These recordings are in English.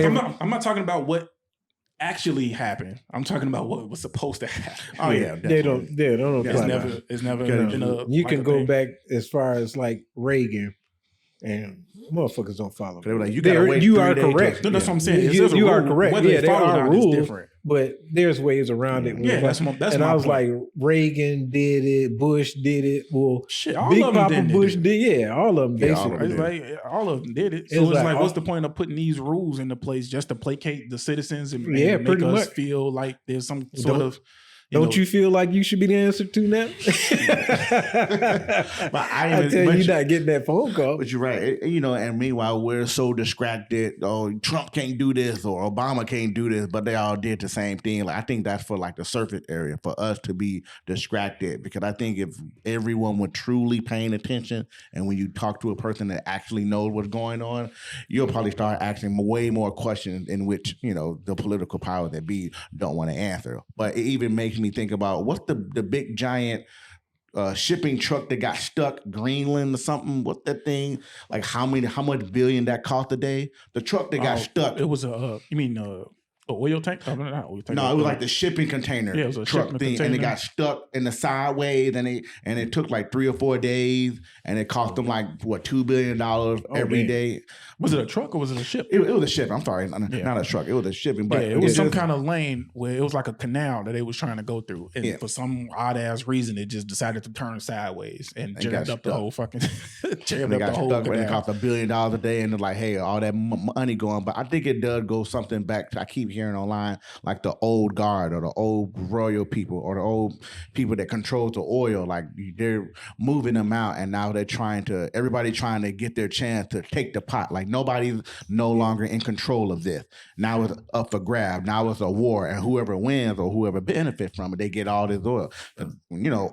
I'm not talking about what actually happened. I'm talking about what was supposed to happen. Oh yeah, they don't apply. It's never been a. You like can a go thing. back as far as like Reagan, and motherfuckers don't follow. They were like, you gotta wait you 3 are days. correct. No, that's what I'm saying. You are correct. Whether Yeah, they there follow it or are not is rules, different. but there's ways around it. Yeah, that's my and I was point. like, Reagan did it, Bush did it. Well, Shit, all Big of them Papa Bush did. Yeah, all of them Yeah, all of basically. them It's did. like all of them did it. So It's it's like like, what's the point of putting these rules into place just to placate the citizens and make pretty us much. feel like there's some sort of. Don't you feel like you should be the answer to now? But I tell you, you're not getting that phone call. But you're right. And meanwhile, we're so distracted. Oh, Trump can't do this or Obama can't do this, but they all did the same thing. Like I think that's for like the surface area for us to be distracted, because I think if everyone were truly paying attention, and when you talk to a person that actually knows what's going on, you'll probably start asking way more questions in which, the political power that be don't want to answer. But it even makes me think about what's the big giant shipping truck that got stuck Greenland or something. What's that thing? Like how much billion that cost a day? The truck that got stuck. It was you mean oil tank? Not oil tank. No, it was like the shipping container. Yeah, it was a truck shipping thing, container. and it got stuck in the sideways, and it took like 3 or 4 days, and it cost them like $2 billion every day. Was it a truck or was it a ship? It was a ship. I'm sorry, not a truck. It was a shipping. But it was some kind of lane where it was like a canal that they was trying to go through, and for some odd ass reason, it just decided to turn sideways and jammed up the whole fucking. Jammed up the whole stuck, and it cost $1 billion a day, and they're like, hey, all that money going. But I think it does go something back. I keep hearing online like the old guard or the old royal people or the old people that control the oil. Like they're moving them out, and now everybody trying to get their chance to take the pot. Like nobody's no longer in control of this. Now it's up for grab. Now it's a war, and whoever wins or whoever benefits from it, they get all this oil.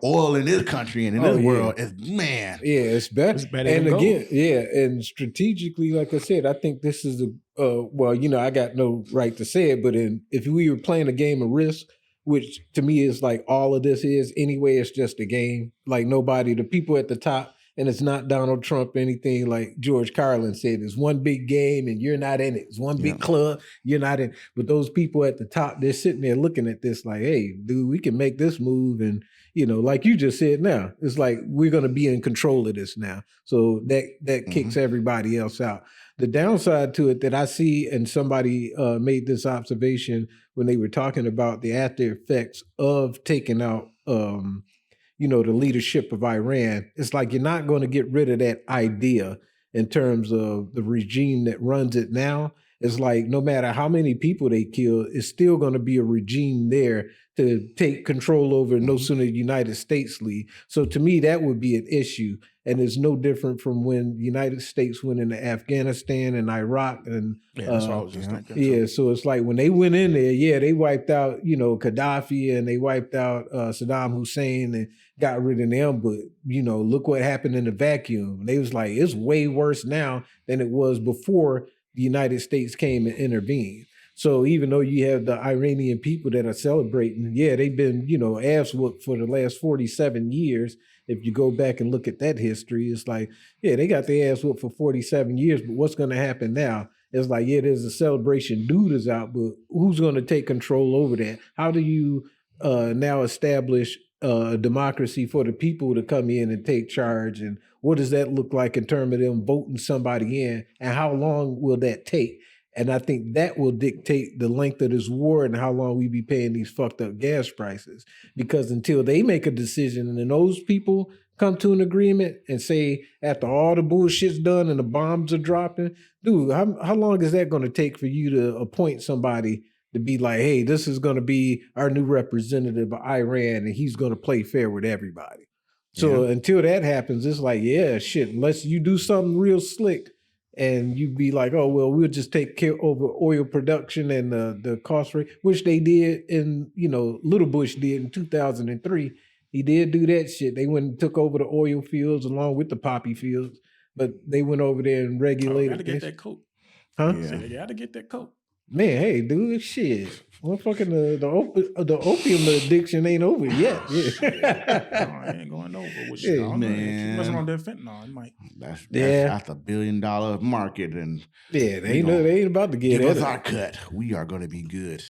Oil in this country and in this world is it's better. It's better and than again, and strategically, like I said, I think this is I got no right to say it, but if we were playing a game of Risk, which to me is like all of this is anyway, it's just a game. Like the people at the top, and it's not Donald Trump, anything like George Carlin said, it's one big game and you're not in it. It's one big club, you're not in. But those people at the top, they're sitting there looking at this like, hey, dude, we can make this move. And, like you just said now, it's like we're going to be in control of this now. So that kicks everybody else out. The downside to it that I see, and somebody made this observation when they were talking about the after effects of taking out, the leadership of Iran, it's like you're not going to get rid of that idea in terms of the regime that runs it now. It's like no matter how many people they kill, it's still going to be a regime there to take control over no sooner the United States leave. So to me, that would be an issue. And it's no different from when the United States went into Afghanistan and Iraq. And that's what I was just thinking. Yeah, so it's like when they went in there, they wiped out, Gaddafi, and they wiped out Saddam Hussein and got rid of them. But, look what happened in the vacuum. They was like, it's way worse now than it was before the United States came and intervened. So even though you have the Iranian people that are celebrating, they've been, ass whooped for the last 47 years. If you go back and look at that history, it's like, they got their ass whooped for 47 years, but what's going to happen now? It's like, there's a celebration, dude is out, but who's going to take control over that? How do you now establish a democracy for the people to come in and take charge? And what does that look like in terms of them voting somebody in? And how long will that take? And I think that will dictate the length of this war and how long we be paying these fucked up gas prices. Because until they make a decision and then those people come to an agreement and say, after all the bullshit's done and the bombs are dropping, dude, how long is that going to take for you to appoint somebody to be like, hey, this is going to be our new representative of Iran and he's going to play fair with everybody. So until that happens, it's like, unless you do something real slick, and you'd be like, oh, well, we'll just take care over oil production and the cost rate, which they did Little Bush did in 2003. He did do that shit. They went and took over the oil fields along with the poppy fields, but they went over there and regulated. Got to get that coat. Huh? Yeah. They got to get that coat. Man, hey, dude, shit. Motherfucking the opium addiction ain't over yet. Yeah. No, I ain't going over with shit. Yeah, man. Keep messing on that fentanyl. It might. That's $1 billion market, and they ain't about to get give us our cut. We are going to be good.